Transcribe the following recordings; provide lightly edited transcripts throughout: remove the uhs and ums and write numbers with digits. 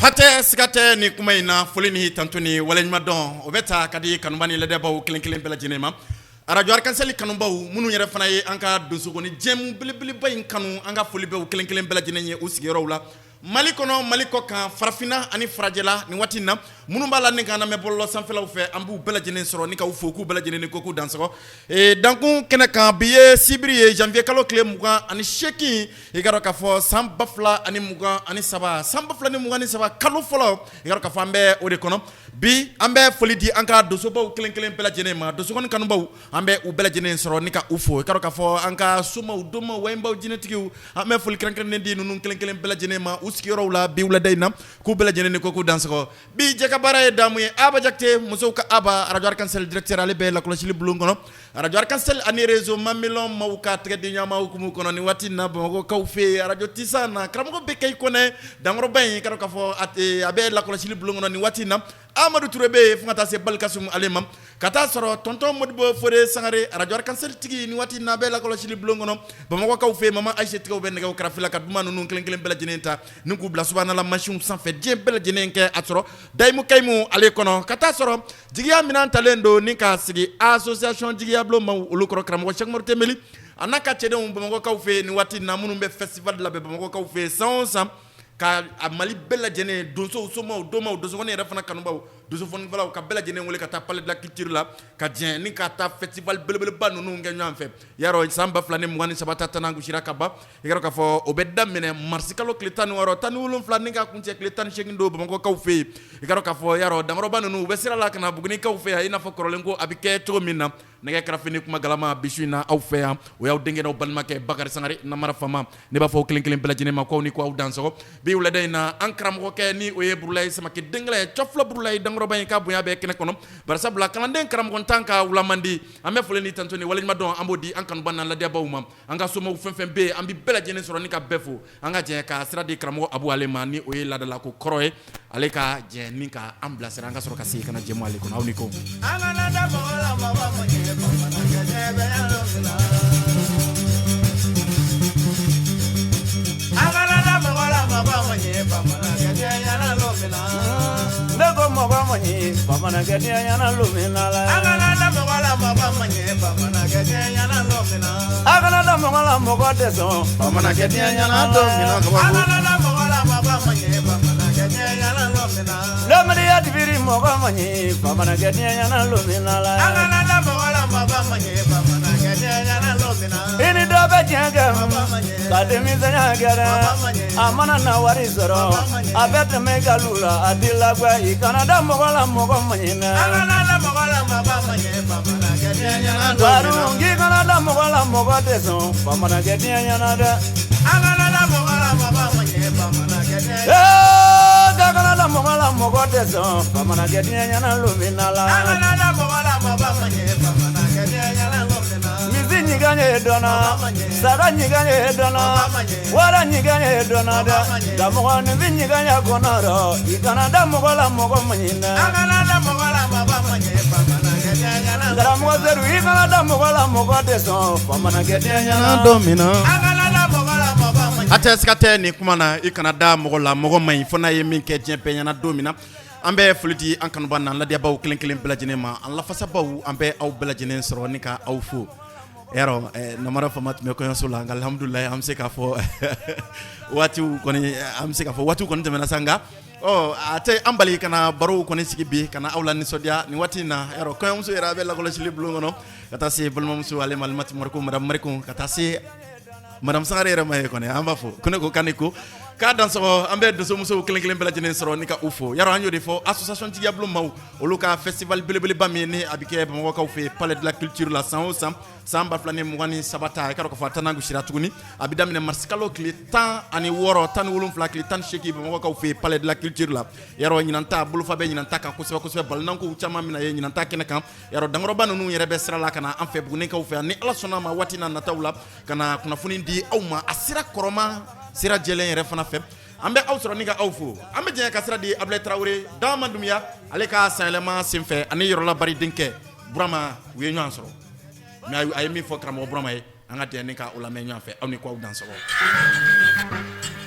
Hate sikate ni kuma ina foli ni tantuni walenyuma don obeta kadi kanubani lede baw kelen bela jinema radio arkanseli kanubaw munu yere fana ye anka dosugo ni jem bilibili bayin kanu anga foli be kelen bela jinenye usigero la Mali kono Mali ko kan farafina ani farajela ni watina munu bala ni kana me bollo sanfela fe ambu bela jinen soro ni ka ufoku bela jinen ko ku dansako e danku kena kan biye sibriye janvier kalo clé muga ani sheki e garo ka fo sambafla ani muga ani saba sambafla ni muga ani saba kalo folo e garo ka fambe o de kono bi ambe foli di anka doso baw kelen bela jinen ma doso kon kanu baw ambe u bela jinen soro ni ka ufo e garo ka fo anka suma u doma waymbaw jinetikiu ambe foli kelen di nunu kelen bela jinen ma uskiro la biwla dayna ku bela jenen ko ku dansako bi jeka bara e damu e aba jakte muso ka aba radio arkansel directeur ale be la ko ci bulungono radio arkansel ani réseau mamilon mawka tgedi nyama ko mu kono ni watina bo ko fe radio tisana kramgo be kay kone dangro bay karo ka fo ate abe la ko ci bulungono ni watina Amadou Touré be fungata se balkasum alemam kata soro tonton Modibo Fodé Sangare radio arkansel tigi ni watina be la ko ci bulungono bamako ka fe mama Aïcha tiko be ne krafila kat duma nunu kelen bela jenenta nuku bla subhanallah machine sans fait bien bela jenenke atoro daymu kaymu ale kono kata soro jigiya minan talendo ni ka sigi association jigiya blo ma ulukro kram Cheikh Mor Temeli anaka chede bamako ka fe ni watina munu be festival de la be bamako ka fe sans ka amali bela jene doso somo doma doso woni refana kanubaw doso fon balaw ka bela jene wole ka ta palais de la culture la ka dien ni ka ta festival belebele banu nu ngeen ñam fe yaro samba flane mu wani sabata tanangu shiraka ba yaro ka fo obedda mene marsikalo kletan waro tanulum flane ka kunti kletan shegindo ba ko kaw fe yaro ka fo yaro dangro banu nu besira la kana bugni kaw fe hayna fo korolengo abike to minna nege krafini kuma galama bisuina aw fe am o yaw dengue no balmake bakar sangari na mara fama ne ba fo kelen bela jene ma ko ni ko aw danso bi wala dayna ankram ko ke ni o ye burlay sama ke dengle chofla burlay dangro bay ka buya be kene kono bar sabla kalanden kram kon tanka wala mandi ame fole ni tantoni wala ma don ambodi ankan banan la deba umam anga somo fenfen be ambi bela jene soro ni ka befo anga je ka sradi kramo abu alemani o ye la dala ko kroe ale ka je ni ka amblasera anga soro ka si kana je mo ale kono awni ko anga na da bola ma ba mo je ini dobe jenga kademi zanya gara amana na wari zoro abet me galula adila gwa ikanada mogola mogo manyina anana mogola baba manye baba na gedenya na waru ngi kanada mogola mogo deso baba na gedenya na da anana mogola baba manye baba na gedenya kanada mogola mogo deso baba na gedenya na luminala anana mogola baba manye baba na gedenya na nyiganye dona saga nyiganye dona wara nyiganye dona da mo ni nyiganya konaro ikana da mogola mogo manyina akana da mogola baba manye baba na gedenya na da mo zeru ikana da mogola mogo deso baba na gedenya na domina akana da mogola baba manye ateskate ni kumana ikana da mogola mogo many fona yemi ke jempe na domina ambe fuliti ankanu banna la dia baw kelen bela jinema an la fasa baw ambe aw bela jinen soro ni ka aw fu ero namara famat me ko yosula alhamdulillah am se ka fo watu koni am se ka fo watu koni temena sanga oh ate ambali kana baro koni sigibi kana awla ni sodia ni watina ero ko yamsu era be la ko ci liblu ngono kata se bulmam su ale mal mat marko madam marko kata se madam sangare era may koni amba fo kone ko kaniko ka dan so ambe do so muso kelen bela jenen soro ni ka ufo yaro anyo defo association tiga blum maw oluka festival belebele bamene abike ba mo ka ufe palais de la culture la sans samba flane mwani sabata ka ko fatana ngu shira tuguni abidam ne marsikalo kli tan ani woro tan wolum fla kli tan sheki ba mo ka ufe palais de la culture la yaro nyinanta bulu fa be nyinanta ka ko sebe bal nanko chama mina ye nyinanta kene kam yaro dangro banu nu yere be sra la kana am fe bu ne ka ufe ni ala sona ma watina na tawla kana kuna funi di awma asira koroma sira jelen yere fana feb ambe awsoro ni ga awfo ambe je ka sira di Ablaye Traoré dans mandumia ale ka salement simfe ani yoro la bari dinke brama we nyan soro mais ay mi fo kramo brama e anga te ni ka ola me nyan fe awni ko dans soro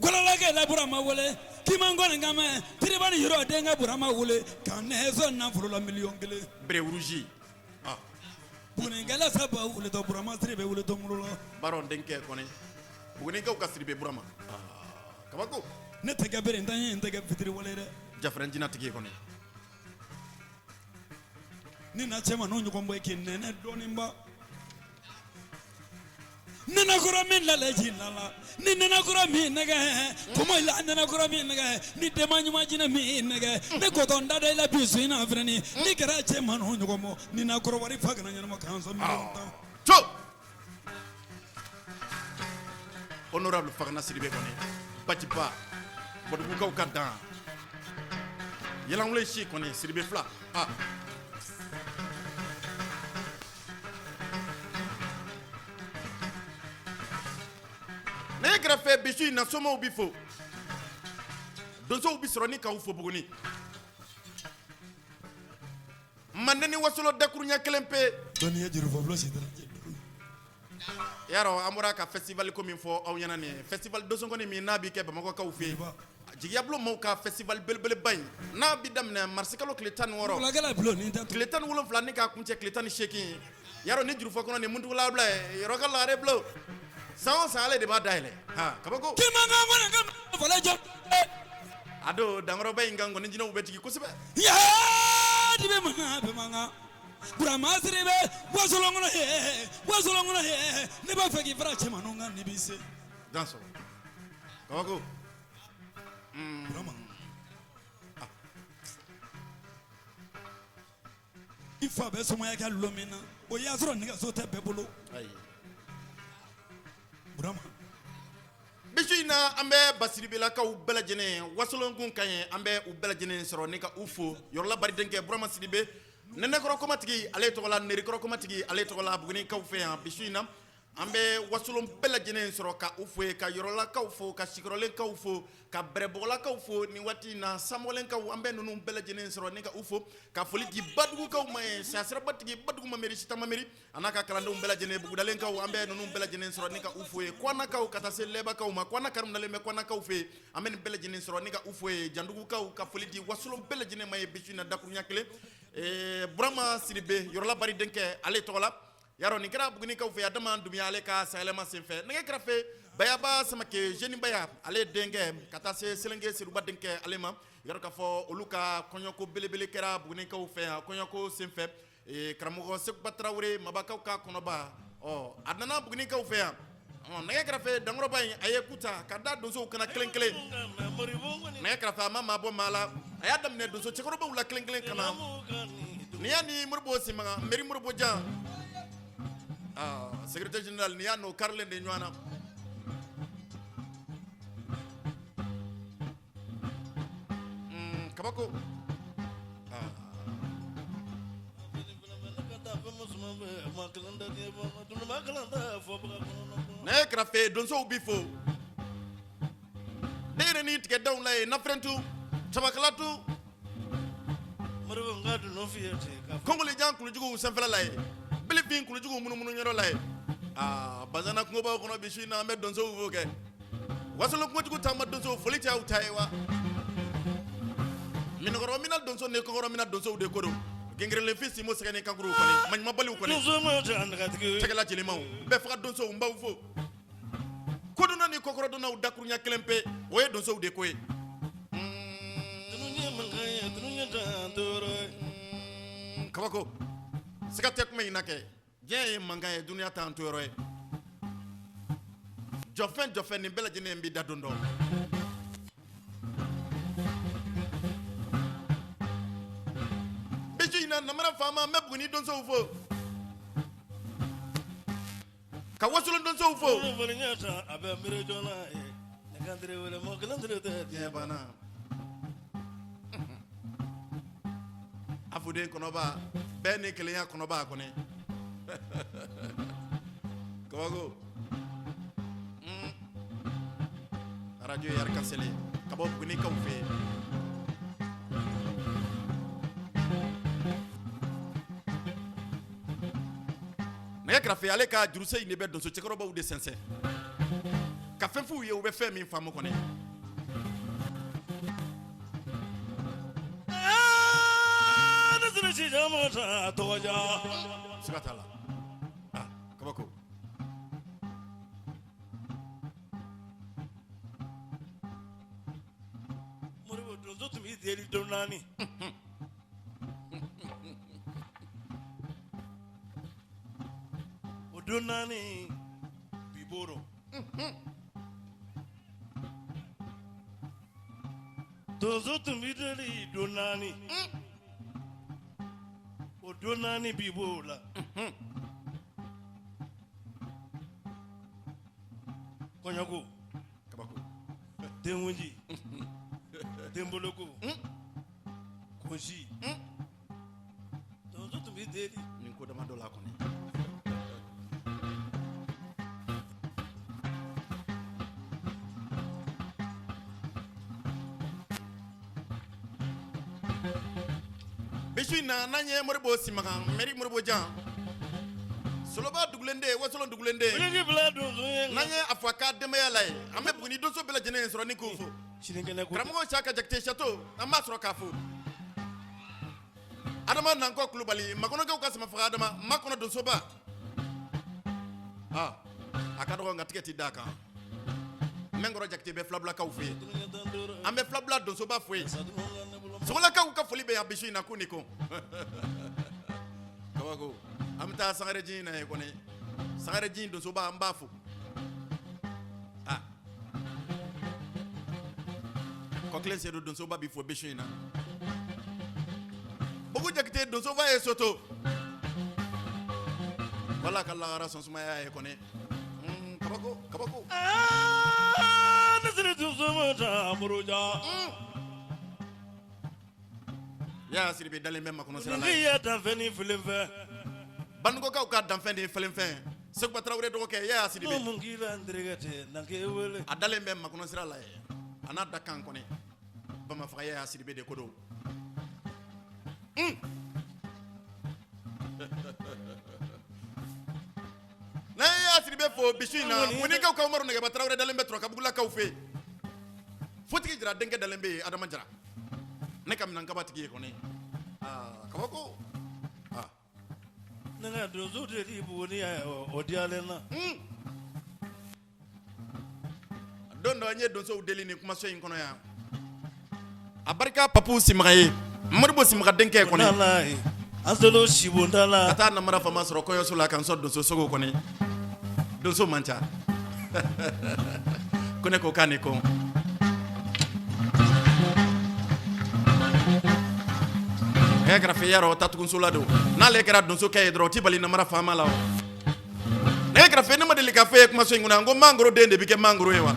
Gwalala la burama wole kimangone ngame tiribani yoro denga burama wole kanezo na furula million gele bre rougi ah buguni ngala saba wole to burama tribe wole to murulo baron denke kone buguni ka tribe burama kabako ne tege bere ndanye ndege fitri wole re jafran jina tigi kone ni na chema no nyukombo ekinene donimba nana kura min la lejina la ni nana kura min nega kuma la nana kura min nega ni demanyu majina min nega ne kotonda de la bisina afrani ni kara chema no nyukombo ni na kura wari fagana nyama kanso mi ta cho honorable fagna sidibe kone batipa bodu ko kadan yelan wule shi kone sidibe fla ah ne grafe bisu na somo bifo dozo bisro ni ka ufo buguni mandeni wasulo dakrunya kelempe doni jiru fo blo sidra yaro amura ka festival ko min fo aw yana ne festival dozo ngoni mi nabi ke ba mako ka ufe jigiya blo mo ka festival belbele bay nabi damne marsikalo kletan woro la gala blo ni tan kletan wolon flani ka kunche kletan sheki yaro ni jiru fo kono ne mundu la bla yaro ka la re blo sao sale de ba daile ha kabako kimanga ngona ngam fala jo ado dangro bay ngango ni jino ubetiki kusibe ya dibe manga burama sirebe wasolo ngona he ne ba feki fra chema no ngam ni bise danso kabako burama ifa be so moya ka lomina o ya soro ni ga so te bebolo ay burama bishina ambe basiribela ka u belajene wasolon kun kanye ambe u belajene soro ne ka ufo yorla bari denke burama sidibe nene koro komatigi ale togola neri koro komatigi ale togola buguni ka ufe ya bishina ambe wasolon belajene soro ka ufo ka yorla ka ufo ka shikrole ka ufo ka brebola ka ufo ni wati na samolen ka ambe nunu belajene soro ne ka ufo ka foli di badgu ka ma sasra batigi badgu ma meri sita ma meri anaka kalando belajene bugudalen ka ambe nunu belajene soro ne ka ufo e kwana ka kata se leba ka ma kwana karum dale me kwana ka ufe ambe belajene soro ne ka ufo e jandugu ka foli di wasolon belajene ma bishina dakunya kele burama sidibe yorla bari denke ale togola yaro ni kira buguni ka ufe adama dumiya ale ka salema senfe nge krafe bayaba samake jeni baya ale denge kata se selenge siruba denke alema yaro ka fo oluka konyoko belebele kera buguni ka ufe konyoko senfe kramugo sekbatrawre mabaka ka konoba o adana buguni ka ufe nge krafe dangro bay ayekuta kada dozo kana klenkle nge krafe mama bo mala ayadam ne dozo chekoroba ula klenkle kana niani murbo simanga meri murbo ja secrétaire général ni yano Carlen de Nywana kabako ne krafe donso bifo dere ni tike down lay na frentu tabakalatu marwa ngadu no fiyete ka kongole jankulu jugu sanfala lay Philippine kulu jugu munu nyoro lay bazana ko ba kono bishina me donso uvoke wasolo ko jugu tamma donso foliti aw taywa min goro minal donso ne ko goro minal donso de kodo gengre le fils mo sekane kankuru ko ni man ma bali ko ni so mo tan ka tigi tegala jeli maw be fa donso mbaw fo ko do nani ko goro do naw dakru nya kelempe oye donso de koy tunu nyemanga tunu nyata ndoro kabako sikatek me inake je manga e dunia tanto roe jofen ni bela jene mbi dadondo beji na namara fama mebuni donso ufo ka wasulo donso ufo wala nyata abe mire jona e ngandre wala mo glandre te ye bana afude konoba beni kelenya konoba kone kawago radio yar kasele kabo buguni ka ufe ne krafe ale ka juruse ne be donso chekoro ba ude sense ka fɛn f'u ye u bɛ fɛn min faamu kɔni ne sini si jama ta tɔgɔja siga t'a la kabako Moribo donso tun b'i deli don naani o don naani bi b'o donso tun b'i deli don naani o don naani bi b'o la kɔɲɔko kabako denkundi denboloko kunsi donso tun b'i deli nin ko dama dɔ la kɔni bisu in na n'an ye Moribo Simakan mairie Moribo Jan Soloba dugulende wasolon dugulende Bilisi bila donso ye n'an ye a fɔ a ka denbaya la ye an bɛ Buguni donso bɛɛ lajɛlen sɔrɔ ni k'o fo sinikɛnɛ ko karamɔgɔ Saka Jakite Chateau an b'a sɔrɔ k'a fo Adama Nankɔ Kulubali Makɔnɔkaw ka sama faga Adama Makɔnɔ donsoba a ka dɔgɔ nka tigɛ ti d'a kan Mɛnkɔrɔ Jakite bɛ filabulakaw fɛ yen an bɛ filabula donsoba fo yen Sogolakaw ka foli bɛ yan bisu in na ko ni ko kabako an bɛ taa Sangareji in na ye kɔni Sangareji donsoba an b'a fo Kɔkile Seydou donsoba bi fo bisu in na Bogu Jakite donsoba ye soto wala ka lagara sɔn sumaya ye kɔni kabako ne sini donso ma ta Moroja ya Siribe dalen bɛ Makɔnɔ sira la ni ya danfɛn ni filen fɛ Banukokaw ka danfɛn de ye fɛnfɛn Seguba Tarawele dɔgɔkɛ ya Siribe n'o mun k'i la n terikɛ tɛ na k'e wele a dalen bɛ Makɔnɔ sira la ye a n'a da kan kɔni Bamafaga ya Siribe de ko don n'a ye ya Siribe fo bisu in na Munikaw ka Umaru Nɛgɛba Tarawele dalen bɛ Turakabugulakaw fɛ yen Fotigi Jara denkɛ dalen bɛ yen Adama Jara ne ka minankaba tigi ye kɔni kabako ne ka donso de di Buguni ya o diyalen na don dɔ an ye donsow deli ni kumaso in kɔnɔ yan a barika Papu Simaga ye Moribo Simaga denkɛ kɔni n'Ala ye an selo sibonda la ka taa namara fama sɔrɔ kɔɲɔso la k'an sɔrɔ donso sogo kɔni donso man ca ko ne ko k'a ni ko kɛrɛfɛ yarɔ tatugunso la don n'ale kɛra donso kɛ ye dɔrɔn o ti bali namara faama la o ne kɛrɛfɛ ne ma deli k'a fɔ ye kumaso in kɔnɔ n ko mangoro den de bɛ kɛ mangoro ye wa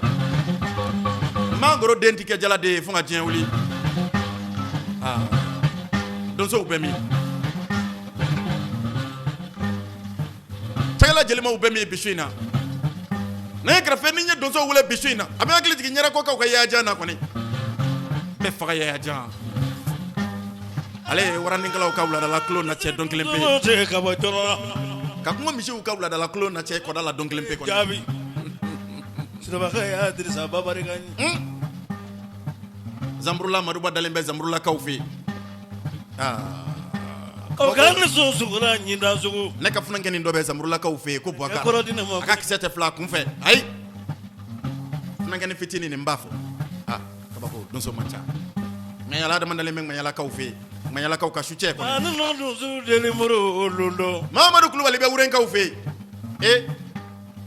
mangoro den ti kɛ jala den ye fo ka diɲɛ wuli donsow bɛ min cɛkɛla jelimaw bɛ min bisu in na ne kɛrɛfɛ ni n ye donsow wele bisu in na a bɛ hakili jigin Ɲɛrɛkɔkaw ka yayajan na kɔni bɛɛ faga yayajan ale ye waranikɛlaw ka wuladala kulo nacɛ dɔn kelen pe ka bɔ tɔɔrɔ ka kuma misiw ka wuladala kulo nacɛ kɔda la dɔn kelen pe kɔni jaabi sirabakɛ y'a dirisa babari ka ɲi Zamburula Maduba dalen bɛ Zamburulakaw fɛ yen o kɛra ni so sugura ɲinda sugu ne ka funankɛnin dɔ bɛ Zamburulakaw fɛ yen ko Buwakar kɔrɔ di ne ma a ka kisɛ tɛ fila a kun fɛ ayi funankɛnin fitinin nin b'a fɔ kabako donso man ca ŋaɲala adama dalen bɛ ŋaɲalakaw fɛ yen ŋaɲalakaw ka su cɛ kɔni ani n'o donso deli Moro londo Mamadu Kulubali bɛ Wurenkaw fɛ yen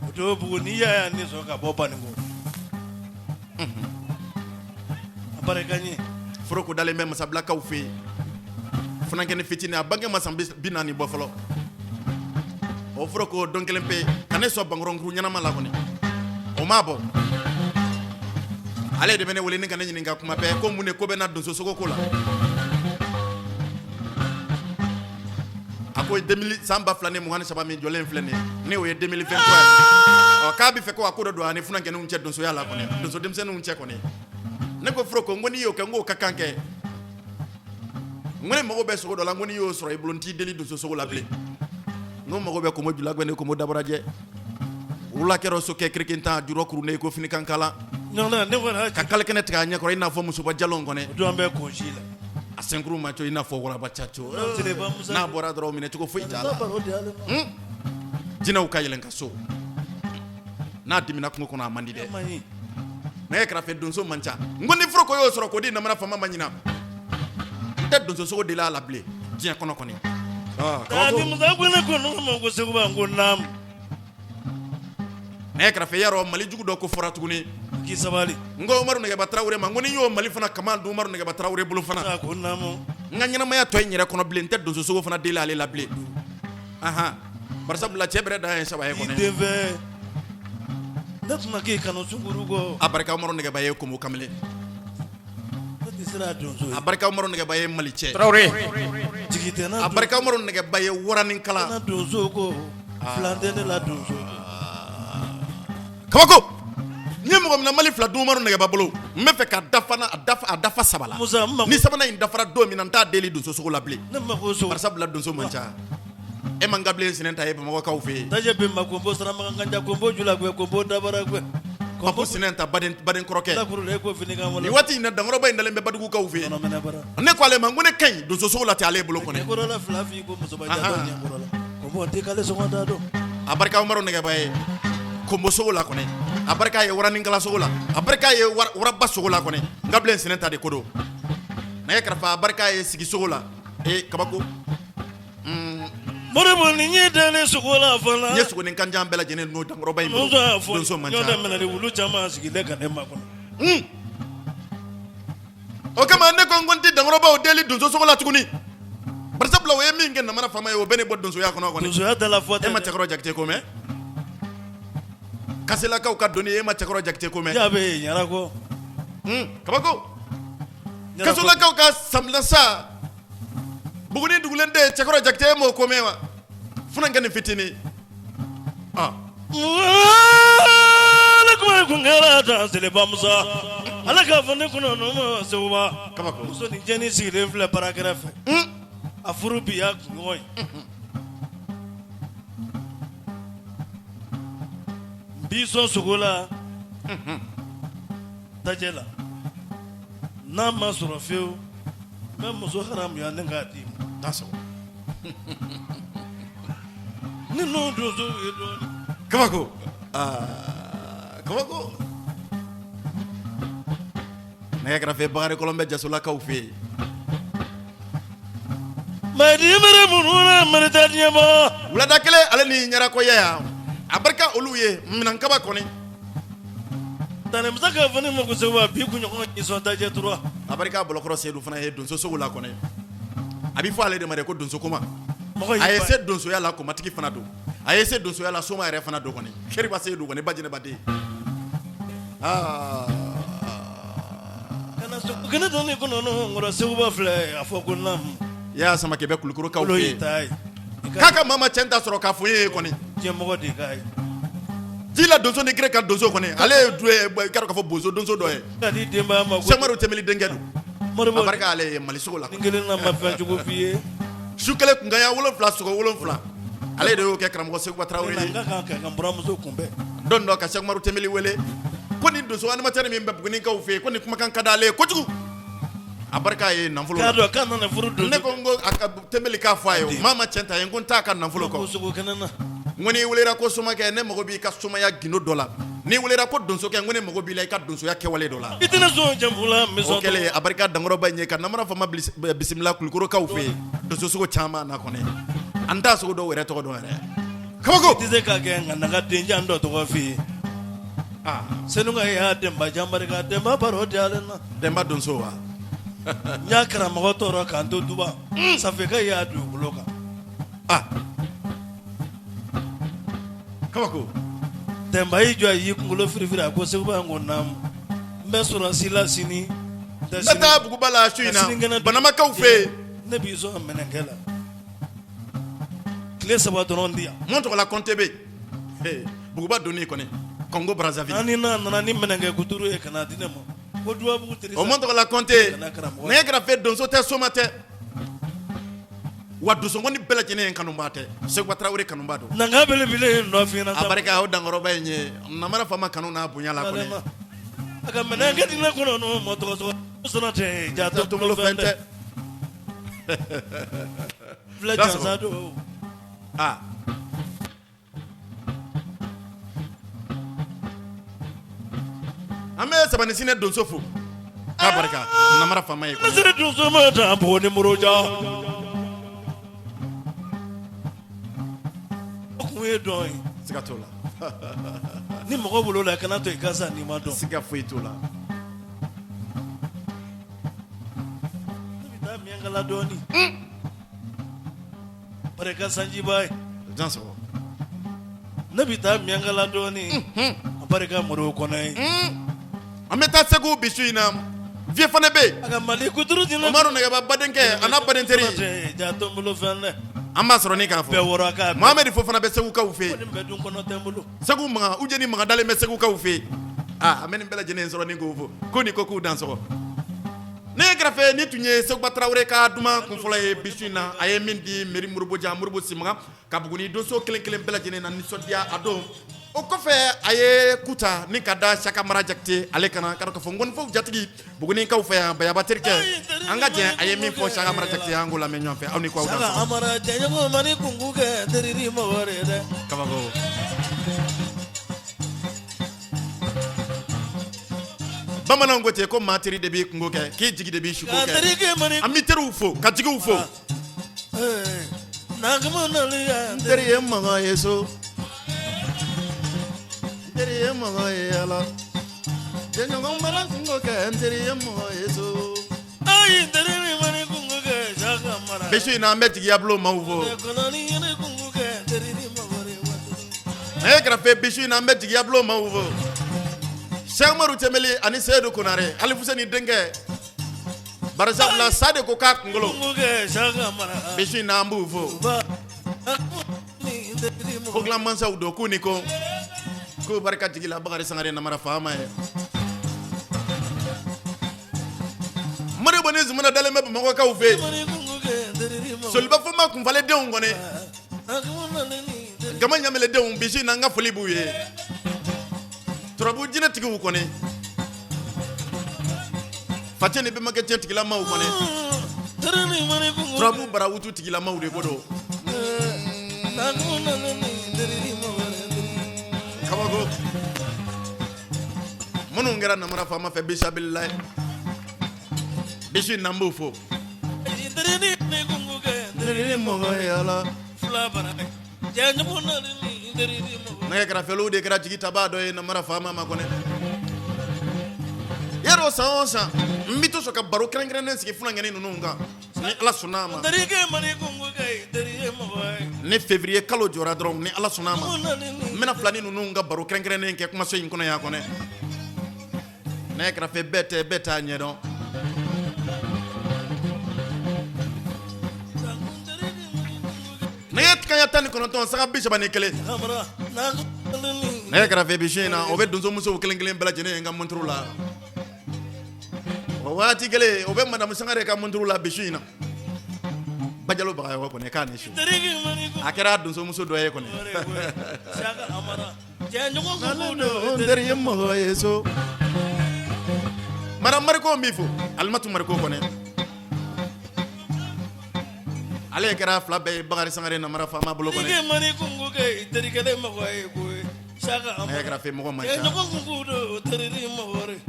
o to Buguni ya ya ni sɔn ka bɔ Baninko a barika ɲi Foroko dalen bɛ Masabilakaw fɛ yen funankɛnin fitinin a bange ma san 40 bɔ fɔlɔ o Foroko dɔn kelen pe ka ne sɔn bankɔrɔnkuru ɲɛnama la kɔni o m'a bɔ ale de bɛ ne wele ni ka ne ɲininka kuma bɛɛ ko mun de ko bɛ na donso sogoko la a ko 2000 san 2023 min jɔlen filɛ nin ye ne o ye 2023 k'a bɛ fɛ ko a ko dɔ don a ni funankɛninw cɛ donsoya la kɔni donso denmisɛnninw cɛ kɔni ne ko Foroko n ko n'i y'o kɛ n k'o ka kan kɛ n ko ne mago bɛ sogo dɔ la n ko n'i y'o sɔrɔ i bolo n t'i deli donso sogo la bilen n ko mago bɛ komo Julagwɛ ni komo Dabarajɛ wula kɛra sokɛ kirikintan juro kurunden ko fini kan kala non ne wala ka kale kɛnɛ tigɛ a ɲɛ kɔrɔ i n'a fɔ musoba jalon kɔnɛ don bɛ konji la a senkuru macho i n'a fɔ waraba cacho Seleba Musa n'a bɔra dɔrɔn minɛ cogo foyi t'a la baro de ale jinɛw ka yɛlɛn ka so n'a dimina kungo kɔnɔ a man di dɛ mayi mais kɛrɛfɛ donso man ca n ko ni foroko y'o sɔrɔ k'o di namara fama ma ɲina n tɛ donso sogo deli a la bilen diɲɛ kɔnɔ kɔni ni Musa ko ne ko no mo ko segu ba ko nam mais kɛrɛfɛ yarɔ mali jugu dɔ ko fɔra tuguni ki sabali n ko Umaru Nɛgɛba Tarawele ma n ko ni y'o mali fana kama dun Umaru Nɛgɛba Tarawele bolo fana ko nam n ka ɲɛnamaya tɔ in yɛrɛ kɔnɔ bilen n tɛ donso sogo fana deli ale la bilen barisabula cɛ bɛrɛ da ye saba ye kɔnɔ den fɛ ne tuma ke kanu sunguru ko a barika Umaru Nɛgɛba ye komo kamalen ne sera donso a barika Umaru Nɛgɛba ye mali cɛ jigite na a barika Umaru Nɛgɛba ye waranin kala na donso ko flande ne la donso kabako n ye mɔgɔ mina mali fila dun Umaru Nɛgɛba bolo n bɛ fɛ ka a dafa saba la Musa ni sabanan in dafara don min na n t'a deli donso sogo la bilen ne ma ko so barisabula donso man ca e man ka bilen sinɛn ta ye Bamakɔkaw fɛ yen taje be ma kombo sara ma kanja kombo jula ko kombo dabara ko Papu sinɛn ta baden kɔrɔkɛ la kuru le ko fini ka ni wala waati in na dankɔrɔba in dalen bɛ Badugukaw fɛ yen no mena bara ne ko ale ma n ko ne ka ɲi donso sogo la tɛ ale bolo ne kɔnɔ ko la fla fi ko muso ba ja do nya ko la kombo te kale so da do a barika Umaru Nɛgɛba ye kombo sogo la kɔnɔ a barika ye waranin kala sogo la a barika ye waraba sogo la kɔnɔ n ka bilen sinɛn ta de ko don nɛgɛ kɛrɛfɛ a barika ye sigi sogo la kabako moribo ni nye dele sugola fala n ye sogonin kanjan bɛɛ lajɛlen n'o dankɔrɔba in bolo muso fo donso man yo ca da mena de wulu chama sigile kan e ma ko o kama ne ko n ko n ti dankɔrɔbaw deli donso sogo la tuguni barisabula o ye min kɛ namara fama ye o bɛ ne bɔ donsoya kɔnɔ kɔni donso ya dala fo e ma Cɛkɔrɔ Jakite ko mɛn kaselakaw ka doni e ma Cɛkɔrɔ Jakite ko mɛn ya be nyara ko kabako kasolakaw ka samlasa buguni dugulen de Cɛkɔrɔ Jakite e m'o ko mɛn wa funa kɛ nin fitini ala ko ko ngara ta Seleba Musa ala ka fɔ ne kuno no ma seuba kabako muso ni jeni sigilen filɛ barakɛrɛ fɛ a furu bi ya kunɲɔgɔn bi sɔn sogo la tajɛ la n'a ma sɔrɔ fiyewu n bɛ muso haramuya ne k'a di ma ni n'o donso ye dɔɔni kabako kabako nɛgɛ kɛrɛfɛ Bakari Kɔlɔnbɛ Jasolakaw fɛ yen mɛ di mɛrɛ minnu na mɛrɛ tɛ diɲɛ ma wulada kelen ale ni ɲɛrakɔya yan a barika olu ye minankaba kɔni tani musa k'a fɔ ne ma ko seuba bi kunɲɔgɔn nisɔn tajɛ tura a barika Bɔlɔkɔrɔ Seyidu fana ye donso sogo la kɔni a bɛ fɔ ale de ma de ko donso koma mɔgɔ a ye y'i se donsoya la komatigi fana don a ye se donsoya la soma yɛrɛ fana don kɔni Keriba Seyidu kɔni ba jɛnɛbaden kana so kene dɔn ne kɔnɔ no ŋɔrɔ seuba filɛ a fɔ ko nam i y'a sama k'i bɛ Kulukorokaw olo fɛ y'i yen ta ye k'a ka maa ma cɛn ta sɔrɔ k'a fɔ ye kɔni diɲɛmɔgɔ de k'a ye ji la donso ni gere ka donso kɔni ale ye du ye i k'a dɔn k'a fɔ bozo donso dɔ ye ka di denbaya ma ko Sɛkumaru Tɛmɛli denkɛ don a moribo barika ale ye Mali sogo la ni kelen na ma fɛn cogo f'i ye su kelen kunkanya 7 sogo 7 ale de y'o kɛ karamɔgɔ Seguba Tarawele na ye n ka kan ka n buramuso kunbɛn don dɔ ka Sɛkumaru Tɛmɛli wele ko ni donso animateur min bɛ Bugunikaw fɛ yen ko ni kumakan ka d'ale ye kojugu a barika ye nafolo k'a la dɔn k'a nana furu donso ne ko n ko a ka Tɛmɛli k'a fɔ a ye maa ma cɛn ta ye n ko n t'a ka nafolo ko kɔ sogo kɛnɛ na n ko n'i welera ko somakɛ ne mago b'i ka somaya gindo dɔ la n'i welera ko donsokɛ n ko ne mago b'i la i ka donsoya kɛwale dɔ la i tɛna sɔn jamu la n bɛ o sɔn kɛlen a barika dankɔrɔba in ye ka namara fama bisimila Kulukorokaw fɛ yen donso sogo caman na kɔni an t'a sogo dɔw yɛrɛ tɔgɔ dɔn yɛrɛ kabako tɛ se ka kɛ nka naga denjan dɔ tɔgɔ f'i ye senuga y'a denba jan barika denba baro diyalen na Denba donso wa n y'a karamɔgɔ tɔɔrɔ k'an to duba safeka y'a dugukolo kan kabako denba y'i jɔ a y'i kunkolo firifiri a ko seguba n ko naamu n bɛ sɔrɔ si la sini n bɛ taa Buguba la su in na Banamakaw fɛ yen ne b'i sɔn minɛnkɛ la tile 3 dɔrɔn di yan mun tɔgɔla Kɔnte bɛ yen Buguba donni kɔni Congo Brazzaville ani n'a nana ni minɛnkɛ kuturu ye ka na di ne ma ko dubabugu teresa o mun tɔgɔla Kɔnte nɛgɛ kɛrɛfɛ donso tɛ soma tɛ wa dusongoni bela jene kanumbate Segu Traoré kanumba do nanga bele bile no fina abarika o dangoroba nye namara fama kanuna bunyala kone aka menenge dina kono no moto sona te jato tumlo fente village zado ah ame sabani sine donsofu abarika namara fama ye kone sere donso mata boni muroja kuye doy sigatola ni mogo bolo la kana to ikasa ni mado siga fuitola bita miangala doni pare ka sanji bay danso nabita miangala doni pare ka moro konai ameta Segu bisuina vie fane be aga mali kuduru dina Umaru ne ba badenke ana badenteri jato mulo fenle amba soro ni ka fo be wora ka Mohamed Fofana be Segu ka ufe ni be dun kono tembulo Segu ma ujeni ma dale me Segu ka ufe ameni bela jene soro ni go fo ko ni ko ku danso ne grafe ni tunye Segu Traoré ka duma kun fola e bisuina aye mindi meri murubo simanga ka buguni doso kelen bela jene na nisodia ado o kofe aye kuta ni kada shaka mara jakte ale kana ka fo ngon fo jatigi buguni ka ufe ba ba terke anga je aye min fo shaka mara jakte angola me nyonfe awni ko sala amara jango mani kunguke teriri maware de kabago bamanan gote ko materi de bi kungo ke ki jigi de bi shuko ke terige mani amiteru ufo ka jigi ufo nagmo nalia teriye manga yeso teriye manga yala jenyo ngomara kungo ke teriye manga yeso ay teriri mani kunguke shaka mara beshi na ambe jigi ablo mauvo koloni ne kunguke teriri maware grafe beshi na ambe jigi ablo mauvo Shamaru temeli ani Seydou Konare ali fuseni denge barasa la sade ko ka ngolo kunguke shaka mara beshi na ambuvo ba ni teriri ko glam mansa udo kuni ko barka jigi la bagari sangare na mara fama e mari boni zumuna dale me mako ka ufe mani kunguke teriri maware solba fuma kun fale de ngone nagmo nalini gama nyamele de beshi na nga foli buye Turabu jina tigi ukone Fatene be make tigi la mau kone teriri mani kunguke Turabu bara utu tigi la mau de godo nagmo nalini teriri maware kabago Monu ngera na mara fama fe bisha billahi Bishi nambu fo teriri ne kunguke Nere mo yala fula bara jango nalini teriri maware na kara felo de kara jigi tabado na mara fama ma kone Yero saonsa mbito soka baro krengren sike funa ngene nununga ni ala sunama terige mani kunguke teriri maware ne février kalo jora dron ni ala sunama nalini mena flani nununga baro krengren ke kuma so yin kono ya kone na kara fe beta nyedon Nayet kaya tani kono ton saka bisha bani kele amara nagmo nalini na kara fe bishina o be dunzo muso kelen bela jene nga montrula o wati kele o be madam sangare ka montrula bishina bajalo ba yo ko ne kan shi terige mani akira dunzo muso do ye ko ne kunguke shaka amara jango kunguke der yemmo yeso madam marko mifo almatu marko ko ne ale kara fla be bagari sangare na mara fama bulo ko ne terige mani kunguke terige le maware ko shaka na amara kara fe mo ma jango kunguke teriri maware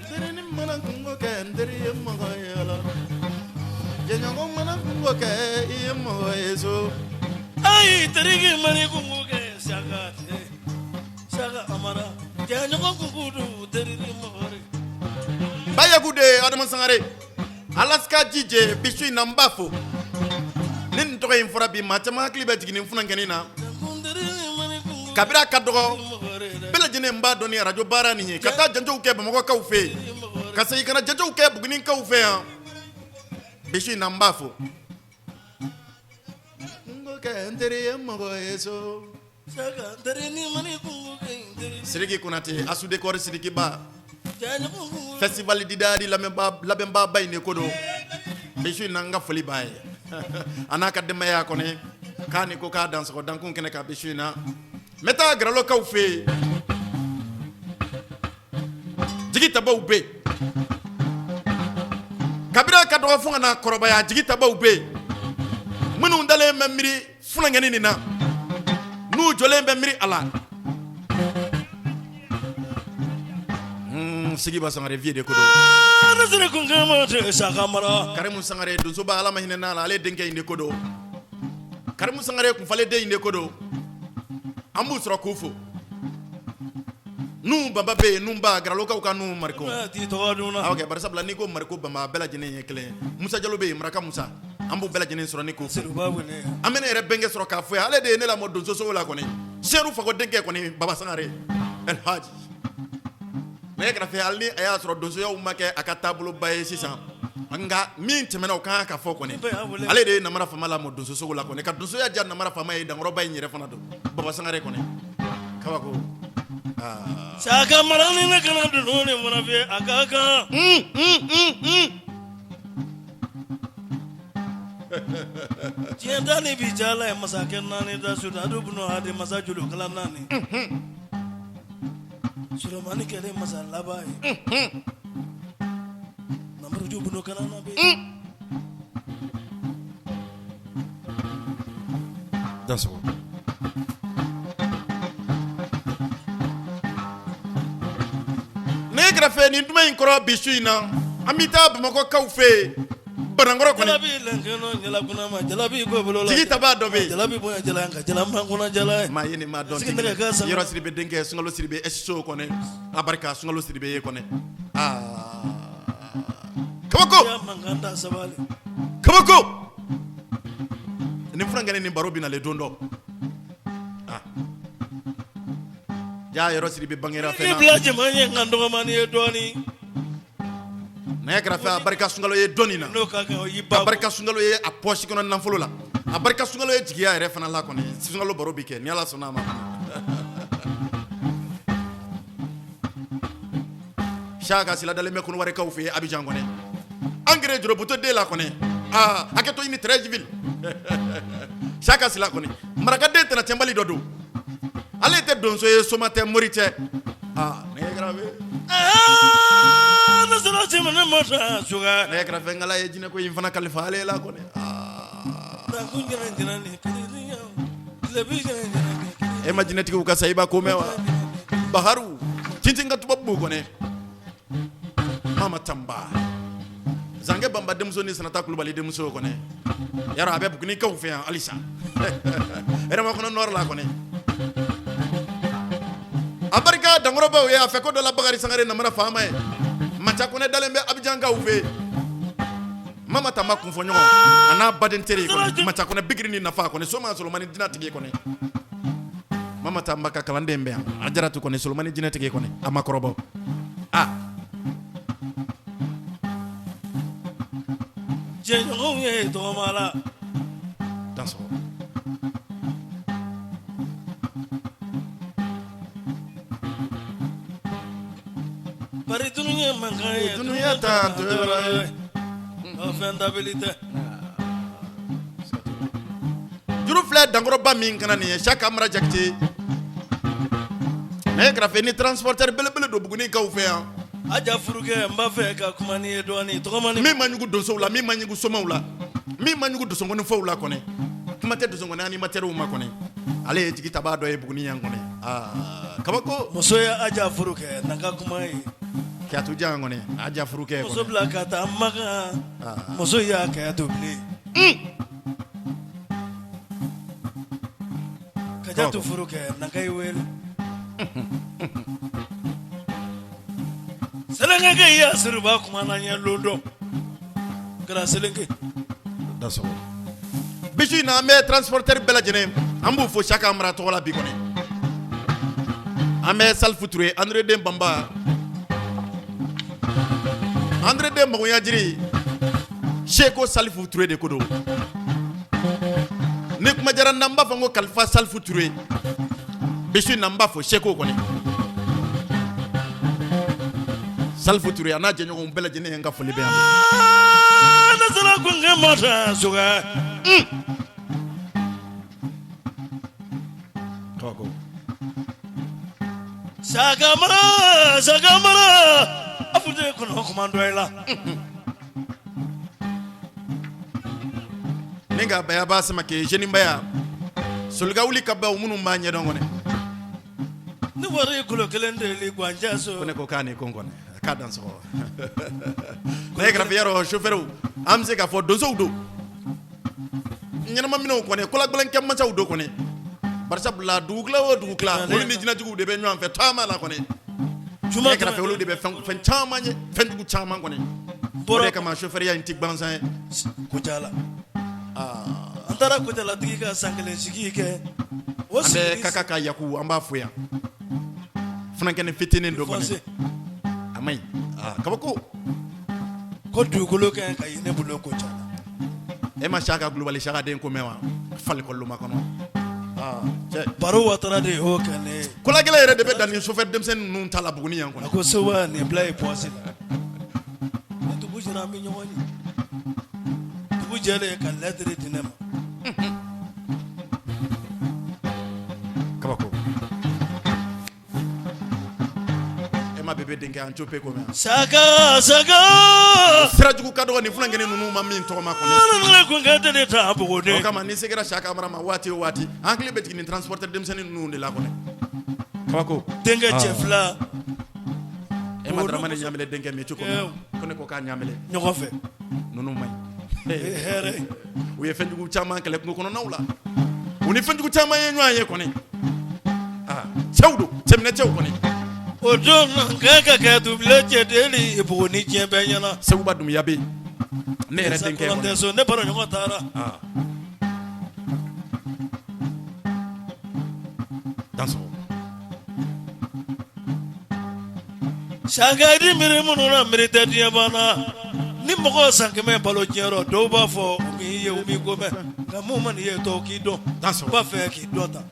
der ni mana kungo ke der yemmo yala jengo mana kungo ke yemmo yeso ay terige mani kunguke shaka amara jango kunguke teriri maware baya gude adama sangare alaska jije bisu na mbafo nin to yin fura bi ma tama klibe tigini funa ngenina kabira kadogo bela jene mba doni radio bara ni kata janjo ke ba mako ka ufe kasai kana janjo ke bugini ka ufe ha bisu na mbafo ngo ke ndere mako yeso shaka terini mani kunguke siriki kunati asu dekor siriki ba jango kunguke festival didari la memba bayne kodo bisu na nga foli baye ana ka demaya kɔni k'a ni ko k'a dansɔgɔ dankun kɛnɛ k'a bɛ su in na n bɛ taa Garalokaw fɛ yen jigi tabaw bɛ yen kabira ka dɔgɔ fo ka na kɔrɔbaya jigi tabaw bɛ yen minnu dalen bɛ miiri funankɛni nin na n'u jɔlen bɛ miiri a la Sigiba Sangare vie de ko do Karimu Sangare donsoba ala ma hinɛ n'a la ale denkɛ in de ko do Karimu Sangare kun falen den in de ko do an b'u sɔrɔ k'u fo n'u baba bɛ yen n'u ba Garalokaw ka n'u mariko ok bari sabula n'i ko mariko bama bɛɛ lajɛlen ye kelen Musa Jalo bɛ yen Maraka Musa an b'u bɛɛ lajɛlen sɔrɔ ni k'u fo an bɛ ne yɛrɛ bɛnkɛ sɔrɔ k'a fɔ ale de ye ne lamɔ donso sogo la kɔni Seeru Fago denkɛ kɔni Baba Sangare El Hadji mais kɛrɛfɛ hali ni a y'a sɔrɔ donsoyaw ma kɛ a ka taaboloba ye sisan nka min tɛmɛna o kan ka fɔ kɔni ale de ye Namara Fama lamɔ donso sogo la kɔni ka donsoya diya Namara Fama ye dankɔrɔba in yɛrɛ fana don Baba Sangare kɔni kabako Saka marani ne kana dunun ne mana fɛ a ka kan tiɲɛ ta ni bi jala ye masakɛ naani da su da bunu hadi masa julu kala naani Sulemani kɛlɛ masa laban ye Namuru bunu kala na bɛ dansɔgɔ ne kɛrɛfɛ nin duman in kɔrɔ bi su in na an bɛ taa Bamakɔkaw fɛ yen Banankɔrɔ kɔni jalabi lɛnkɛnɔ jalakuna ma jalabi ko bolo la jigi taba dɔ bɛ yen jalabi bonya jala ka jalaman kɔnɔ jala maa ye nin maa dɔn yɔrɔ Sidibe denkɛ Sunkalo Sidibe SSO kɔni a barika Sunkalo Sidibe ye kɔni kabako kabako nin furankɛni nin baro bɛ nalen don dɔ jaa yɔrɔ Sidibe bangera fɛn na bila jama ye nka dɔgɔmani ye dɔɔni n'a kɛrɛfɛ a barika Sunkalo ye dɔɔni na a barika Sunkalo ye a pɔsi kɔnɔ nafolo la a barika Sunkalo ye jigiya yɛrɛ fana la kɔni Sunkalo baro bi kɛ ni Ala sɔnna a ma Saka sila dalen bɛ Konowarekaw fɛ Abidjan kɔni Angere Joroboto den la kɔni hakɛto ɲini Treichville Saka sila kɔni marakaden tɛna tɛnbali dɔ don ale tɛ donso ye Soma tɛ Mori tɛ ne ye grave ne kɛrɛfɛ ngala ye jinɛ ko in fana kalifa ale la kɔni e ma jinɛtigiw ka sayiba ko mɛn wa Baharu tintin ka tubabu kɔni Mama Tamba Zange Bamba denmuso ni Sanata Kulubali denmuso kɔni yara a bɛ Buguni kaw fɛ yan halisa Rema kɔnɔ nord la kɔni a barika dankɔrɔbaw ye a fɛ ko dɔ la Bakari Sangare Namara Fama ye Macha Kone dalen bɛ Abidjan kaw fɛ Mama Tamba kun fɔ ɲɔgɔn a n'a baden tere kɔni Macha Kone bigiri ni nafa kɔni Soma Solomani jinɛtigi kɔni Mama Tamba ka kalanden bɛ yan a jaratu kɔni Solomani jinɛtigi kɔni a ma kɔrɔbɔ jɛɲɔgɔnw ye tɔgɔma la dansɔgɔ bari dunuya mankan ye dunuya ta tora fɛn dabili tɛ juru filɛ dankɔrɔba min kana nin ye Saka Amara Jakite ne kɛrɛfɛ ni transporteur belebele don Buguni kaw fɛ yan Aja furukɛ n b'a fɛ ka kuma ni ye dɔɔni tɔgɔmani min ma ɲugu donsow la min ma ɲugu somaw la min ma ɲugu dosɔngɔni fɔw la kɔni kuma tɛ dosɔngɔni animatɛrw ma kɔni ale ye jigi taba dɔ ye Buguni yan kɔni kabako muso ye Aja furukɛ na ka kuma ye kɛyatu jan kɔni Aja furukɛ kɔni muso bila ka taa Makan muso y'a kɛyatu bilen Kajatu furukɛ na ka i wele Selenge ya sirba kuma na ɲɛ londo kɛra Selenge dansɔgɔ bisu in na an bɛ transporteur bɛɛ lajɛlen an b'u fo Saka Amara tɔgɔ la bi kɔni an bɛ Salifu Ture Andre den Bamba Andre den Magoya Jiri Seko Salifu Ture de ko don ni kuma jara n na n b'a fɔ n ko Kalifa Salifu Ture bisu in na n b'a fɔ Seko kɔni Salifu Ture a n'a jɛɲɔgɔnw bɛɛ lajɛlen ye n ka foli bɛ yan na sala ko ngemata suga Koko. Sagamara afude kono komando ila Ninga baya ba sama ke jeni baya sulga wuli ka ba munu ma nye dongone ni wari kulo kelende li gwanja so kone ko kane kongone ka dan so ne gra fiero chauffeur amse ka fo dozo do nyana ma mino kone kula glen kem ma do kone barsa bla dugla o dugla ko ni jina jugu de be nyam fe tama la kone ne gra fiero de be fen chama nye fen jugu chama kone bore kama chauffeur ya intik bansan ko jala antara ko jala diga sangale sigike ande kaka yaku amba fuya fanankene fitini ndo kone amai kabako ko dugulo kan kay ne bulo ko jala e ma shaka global shaka den ko mewa fal ko luma kono baro watara de o kane kula gele yere de be dan chauffeur dem sen nun tala buguni yan kono ko sewa ne play poisi to bujira mi nyoni to bujale kan ladre dinema kabako e ma bebe denke an chope ko me saga sirajugu kado ni fulangene nunu ma min to ma kono na ko ngata de ta bugode o kama ni segera shaka mara ma wati ankle be tini transporter dem sen nunu de la kono kabako denga chefla e ma dara mane nyamele denke me chuko kono ko ka nyamele nyoko fe nunu may here uye fenjugu chama kele kono nawla uni fenjugu chama ye nyaye kono chawdo temne chaw kono o don ngaka ka double chedeli ibuni chembe nyana sewba dum yabe ne re denke ko ndeso ne baro nyoko tara danso shagadi miri mununa miri tadiya bana ni mogo sankeme balo jero do ba fo mi ye umi gome na mu man ye to ki do danso ba fe ki dota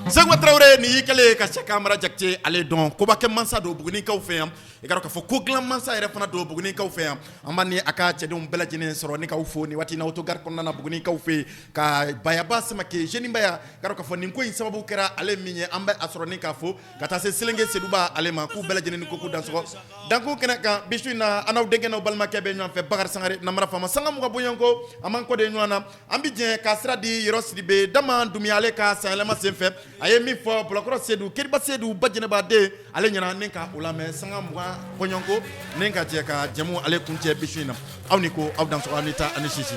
Segwa Traoré ni yikale ka chaka mara jakte ale don ko ba ke mansa do buguni kaw feyam e garo ka fo ko glam mansa ere fana do buguni kaw feyam amani aka chedum bela jine soro ni kaw fo ni wati na auto gar konna na buguni kaw fe ka baya basma ke jeni baya garo ka fo ni ko in sababu kera ale minye ambe asoro ni ka fo kata se silenge seduba ale ma ku bela jine ni ko ku dan soro danko kena ka bisu na anaw denge no balma ke be nyam fe bagar sangare na mara fama sangam ko bonyanko aman ko de nywana ambi je ka sra di yorosidi be dama dumi ale ka salama senfe aye mi fo blokro sedu kirba sedu bajene ba de ale nyana nenka ulame sanga mwa ponyonko nenka je ka jamu ale kunche bishina awni ko awdan so anita anisisi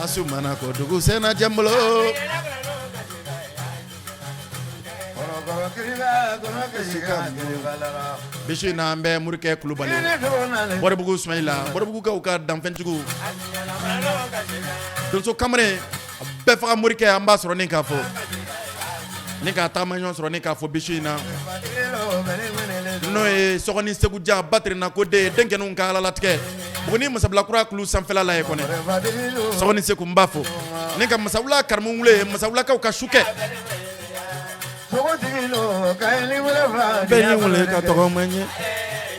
Asumana ko dugu sena jamlo bishina mbe murke klubale bore bugu Ismaila bore bugu ka uka dam fentugu donso kamre be fa murke ambasro ninka fo ninka tamanyo sro ninka fo bishina no e sokoni seguja batri na ko de denke nun kala latke buguni masabla kura kulu sanfela la e kone sokoni seku mbafo ninka masabla karmungule masabla ka shuke beni wule ka to manye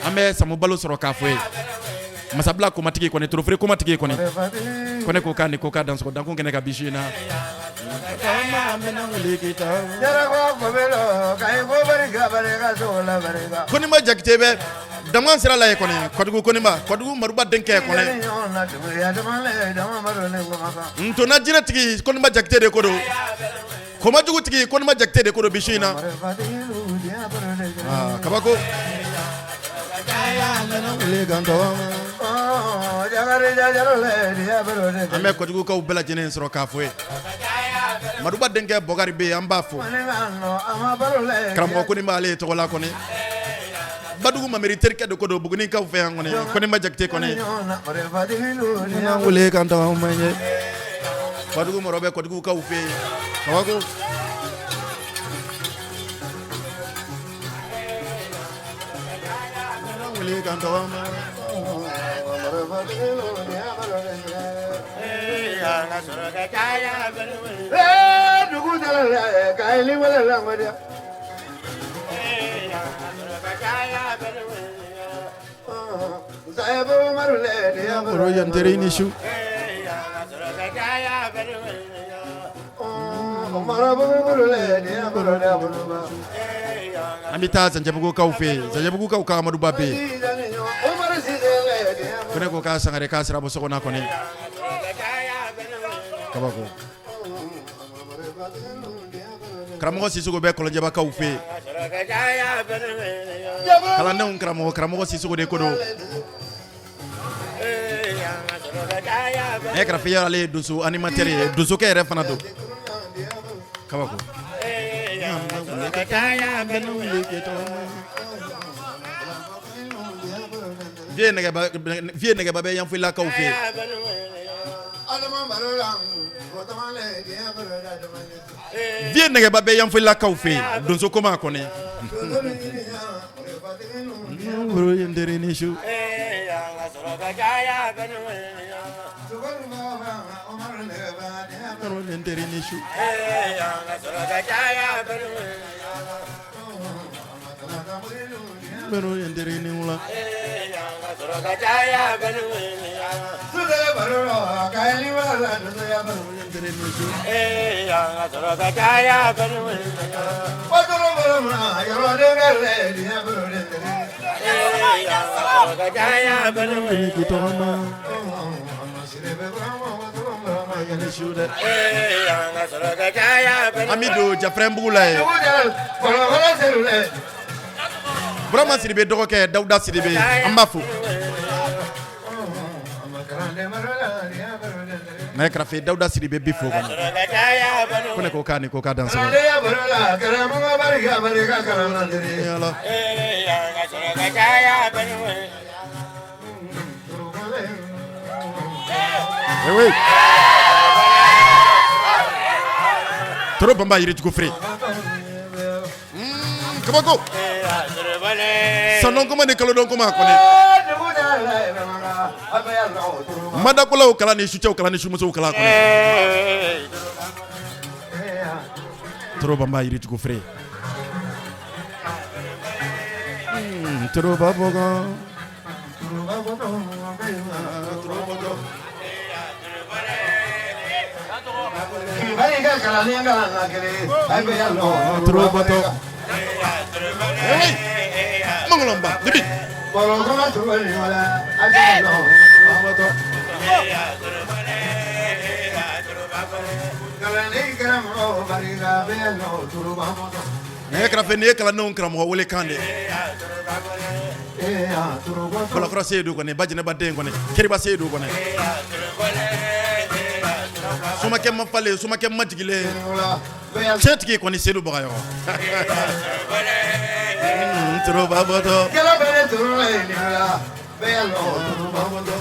ambe samu balo soro ka fo masabla ko matiki kone trofre ko matiki kone kone ko kan ko ka dans ko dan ko kene ka bishina koni ma jaktebe daman sira la kone kodugu maruba denke kone nto na jira tigi koni ma jaktede kodo koma jugu tigi koni ma jaktede kodo bishina kabako ame kodugu ka ubela jene soro ka fo maruba denke bogari be amba fo kramo ko ni male to la kone Badugu mameri terke de kodo buguni ka fe ngone kone majakte kone na wule kan ta manye Badugu morobe kodugu ka fe kawako na wule kan ta Amita zanjabugo kaufe zanjabugo kauka Amadu Babe kone ko ka sangare ka sira bosoko na kone kabako Kramo Sisugo be kolonje ba kaufe kala ne un kramo Sisugo de kodo e krafia ale dusu animateur dusu ke refana do kabako vie nege ba be yan fu la kaufe vie nege ba be yan fu la kaufe dusu koma kone bro yendere ni shu Bero yendere ni ula Amido Jafrem Boulay Brahma Sidibe Doke Dauda Sidibe Ambafu na krafe Dauda Sidibe bifo kone ko kani ko ka dansa oui trop bamba yiri ko free kabako sanon kuma ne kalo don kuma kone mada kula o kala ni shu kala ni shu muso kala kone trop bamba yiri ko free trop baboga Trobato Mangolomba Dibi ne kala non kram ho wole kande bala kro seedu ko ne bajine badde ko ne keriba seedu ko ne suma kem ma fale suma kem ma tigile chetki ko ni seedu bagayo tro baboto kala bele tro ni la belo tro baboto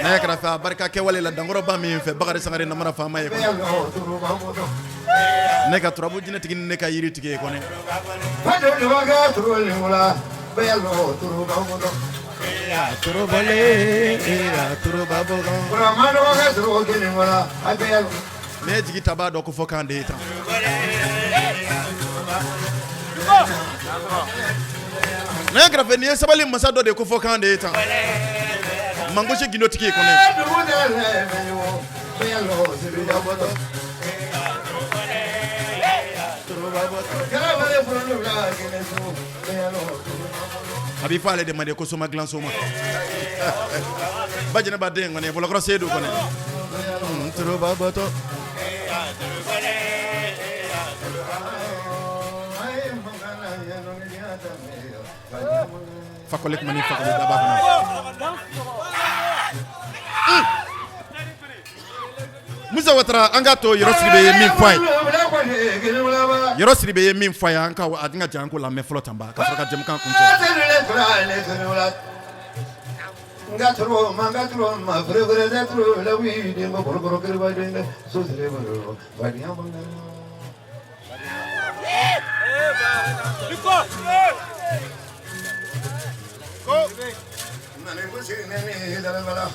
ne kra fa barka ke wale la dangoro ba mi fe bagare sangare na mara fa maye ko ne ka tro bujine tigine ne ka yiri tige ko ne pado do baga tro ni la belo tro baboto tro bale tro baboto bra mano baga tro ke ni wala abel me jigi tabado ko fokande tan ne grafe ni sabali masado de ko fokande tan mango che gino tiki ko ne abi fale de mande ko suma glan suma bajina ba de ngone bolo ko seedu ko ne tro babato fakolek mani fakolek da ba Musa Watra angato yorosibe mi point yɔrɔ siri bɛ ye min fɔ a ye an ka a dinga jan ko lamɛn fɔlɔ tan ba ka sɔrɔ ka jɛmukan kun cɛ. Gatro, mangatro, ma frevre detro, la we de ma borgoro kerba de so sele baro. Vadia banga. Go. Nane musi nene dala bala.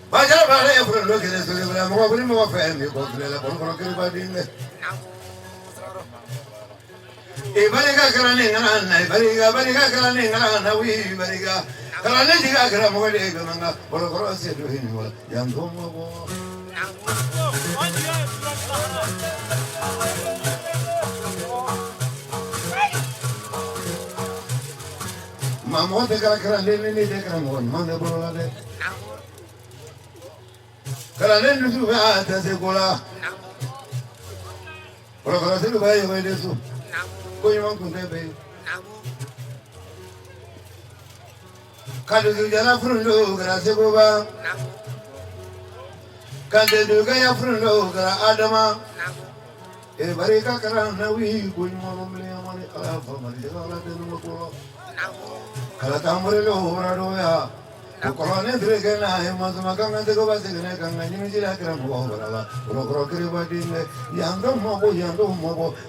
Baja bale fro lo kede so bala mo bari mo fa mi ko la borgoro kerba de. Bariga karane ngana bariga karane ngana wi bariga karane diga kara mo de ngana bolo koro se do hin wala yang go mo bo mamo de kara karane ni de kara mo man de bolo la de karane nu su ba ta se kola bolo koro se do ba yo de su Koyman kunde Kadu jana frundo gara segoba Kande duga ya frundo gara adama E barika kara nawi koyman mle amani ala famali ala tenu ko Kala tamure lo horado ya Ko ne drege na e mazuma kanga de go basene kanga ni jira kra mo barala ro kriba dinle yando mo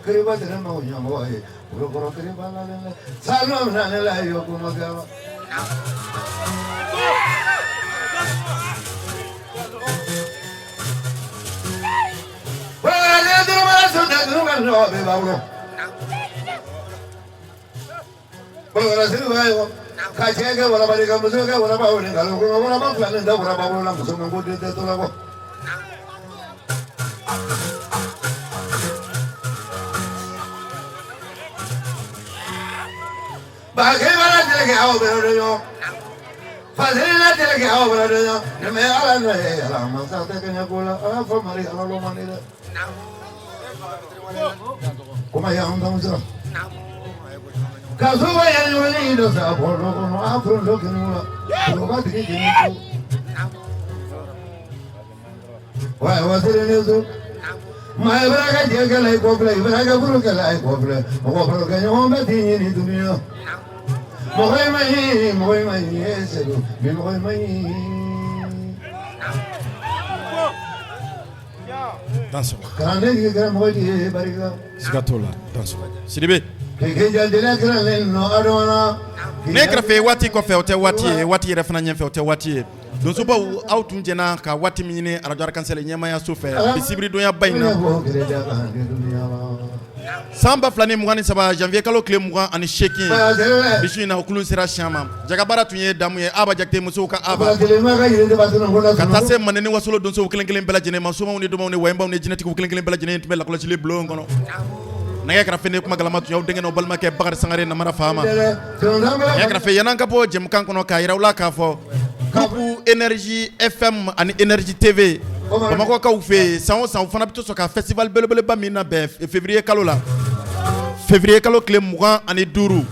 kriba de mo yamo e ro kriba la le salmo na ne la yo ko magaba Wa le de ma so da no be ba uno Bora se va yo Kachega wala barika musuka wala bawle ngalo ko wala ba plan nda wala bawle la musuka ngode de to la ko ba ke bala de ke aw be yo fa de la de ke aw be yo ne me ala no e ala ma sa te ke nya ko la ala fo mari ala lo mani de kuma ya anda musuka Kasuwa ya nyoni do sa bolo no afro lo kinula lo ba tiki kinito wa sere nezo mai braga je ke lai ko play braga buru ke lai ko play mo bro ke no me tini ni dunia mo mai eselo mi mo mai Danso. Kande ke gra mo di bariga Sigatola danso. Sidibe. Ne krafe wati kɔfɛ o tɛ waati ye waati yɛrɛ fana ɲɛfɛ o tɛ waati ye donsobaw aw tun jɛna ka waati min ɲini radio arc-en-ciel ɲɛmaya so fɛ bisibiridonya ba in na san 2023 janvier kalo tile 28 bisu in na o kulun sera siɲɛ ma jagabara tun ye damu ye Aba Jakite musow ka Aba ka taa se Maneni Wasolo donsow kelen kelen bɛɛ lajɛlen ma somaw ni dɔmaw ni wayɛnbaw ni jinɛtigiw kelen kelen bɛɛ lajɛlen tun bɛ lakɔlɔsili bulon kɔnɔ nɛgɛ kɛrɛfɛ ne kuma galama tun y'aw denkɛ n'aw balimakɛ Bakari Sangare Namara Fama nɛgɛ kɛrɛfɛ yan'an ka bɔ jɛmukan kɔnɔ k'a yira aw la k'a fɔ groupe Énergie FM ani Énergie TV Bamakɔkaw fɛ yen san o san u fana bɛ to sɔn ka festival belebeleba min na bɛn février kalo la février kalo tile 25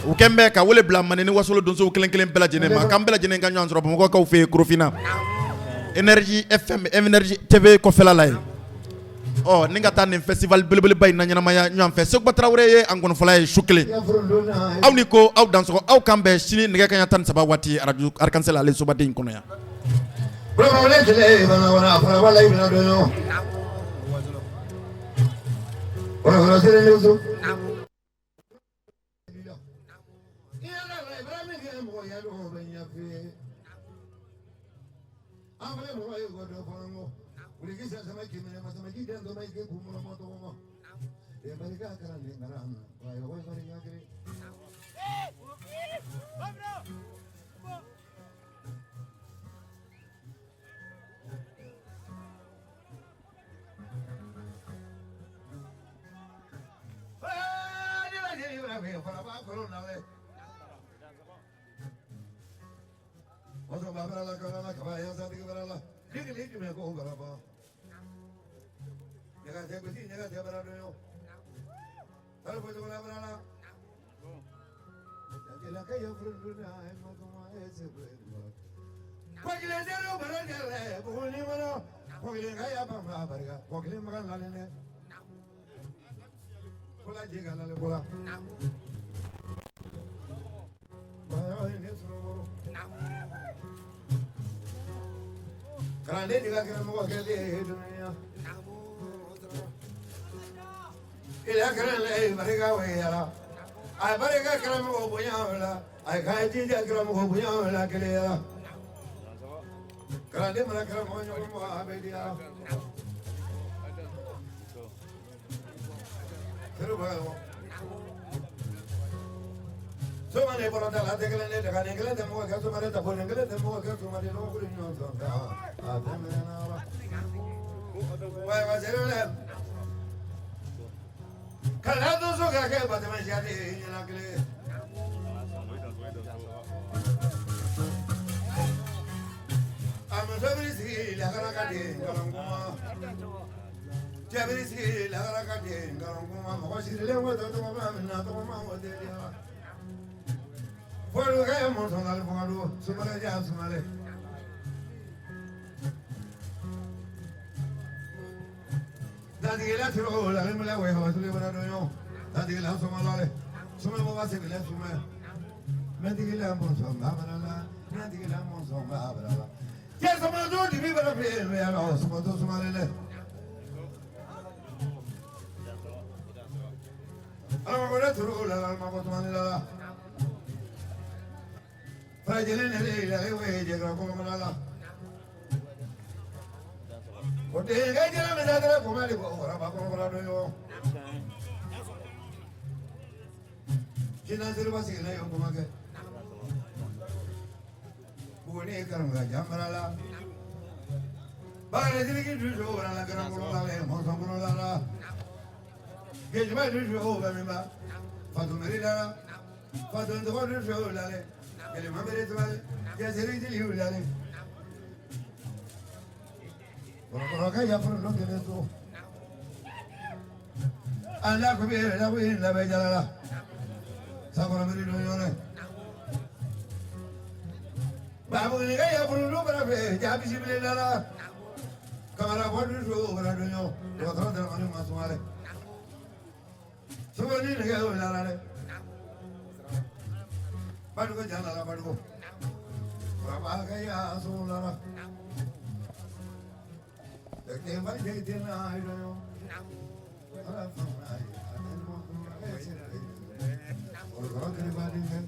u kɛn bɛ ka wele bila Maneni Wasolo donsow kelen kelen bɛɛ lajɛlen ma k'an bɛɛ lajɛlen ka ɲɔgɔn sɔrɔ Bamakɔkaw fɛ yen Korofina Énergie FM Énergie TV kɔfɛla la yen ni ka taa nin festival belebeleba in na ɲɛnamaya ɲɔgɔn fɛ Seguba Tarawele ye an gɔnifɔla ye su kelen aw ni ko aw dansɔgɔ aw kan bɛn sini nɛgɛ kaɲa 13 waati radio arc-en-ciel ale sobaden kɔnɔ yan Pogilin kaya bamba barga, pogilin makan lalene. Pula jiga lale pula. Bayo ini suruh. Kerana juga kira mau kerja di dunia. Ila kerana mereka wira. Ay mereka kerana mau punya wala. Ay kaji dia kerana mau punya wala kerja. Kerana mereka mau nyuruh mau apa dia. Terus bawa. Semua ni pernah dah latih kalian ni, dekat kalian temu agak semua ni, tapi kalian temu agak semua ni, nombor ini orang dah. Ada mana apa? Wah, macam mana? Kalau tu suka ke, macam mana jadi ini lagi? Amat seberi sih, laga kadi, kalau kuma. Seberi sih, laga kadi, kalau kuma. Maka sih lewat tu mama mana, tu mama ada dia. Follow kaya mo sonal follow sumale ja sumale Dadila tro la mala we ha sule bana do yo dadila sumale sume mo va se bile sume medigila mo songa bana medigila mo songa bana ya sama do di bi bana pe me ya no sumo do sumale le ala mo le tro la ma ko tumane la Fragile nere la we llega como la. Porque llega me da como le ahora va como para yo. Kina se va sin yo como que. Bune karunga jamara. Bare dire que yo la gran como la le mo como la. Que yo me yo va me va. Fatu merida. Fatu ndo yo la le. El mamere tuale, ya se le dice libre. Por acá ya por lo que le esto. Anda que viene la buena la bella la. Sabor a ver no llore. Vamos que ya por lo para ver, ya visible la. Cámara por eso para no. Lo otro de la mano más suave. Solo ni le quedó la. Baru jalan lah baru. Berapa kaya solar. Dekat mana dia tiada air yo. Orang dari mana ni?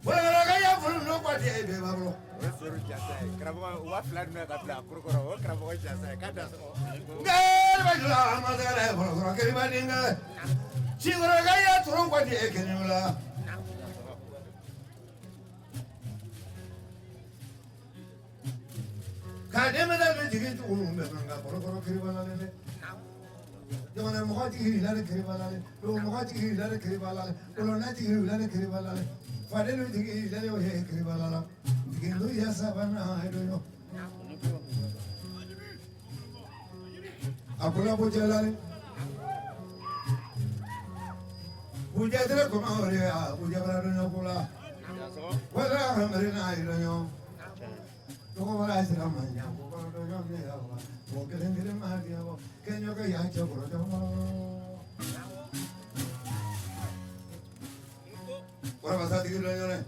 Berapa kaya pun nak buat dia baru. Suruh jasa. Kerana wah flat ni tak boleh akur korang. Kerana jasa kada semua. Gel bajulah masalah. Orang dari mana ni? Siapa kaya turun buat dia kenyalah. Kadang ada lagi tu orang berangkat orang keribalan ni. Jangan muka hilang keribalan ni. Lo muka hilang keribalan ni. Lo nanti hilang keribalan ni. Pada lo hilang yo keribalan. Mungkin lo ya sabana itu yo. Aku lah berjalan. Puja terus kemana dia? Puja berada pula. Wala hamil naik loyo. Tuh wala islam aja. Bukan loyo ni apa? Bukan kirim mati apa? Kenyo kaya coba coba. Orang bahasa tiga loyo ni.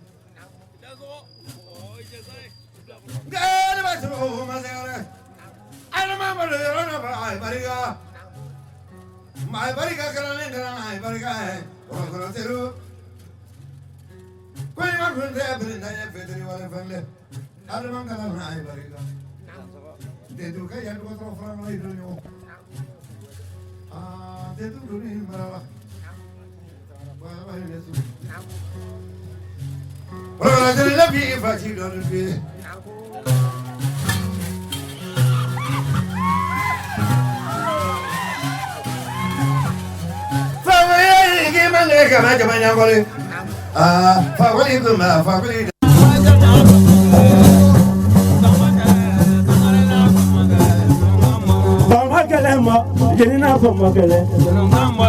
Gak ada macam apa masih ada. Ada mana loyo apa? Ay bariga. Ay bariga kerana ay bariga. Orang kalau teru, kau yang mahu dia berendahnya fitri wala family. Ada mangkalan naik bariga. Dedu kaya dua orang lagi dulu. Dedu dulu ni marah. Wala ini tu. Orang jadi lebih fasih dulu lebih. Kerana macam yang boleh, fakuli tu mah fakuli. Bangga kelema, jadi nak bangga kelema.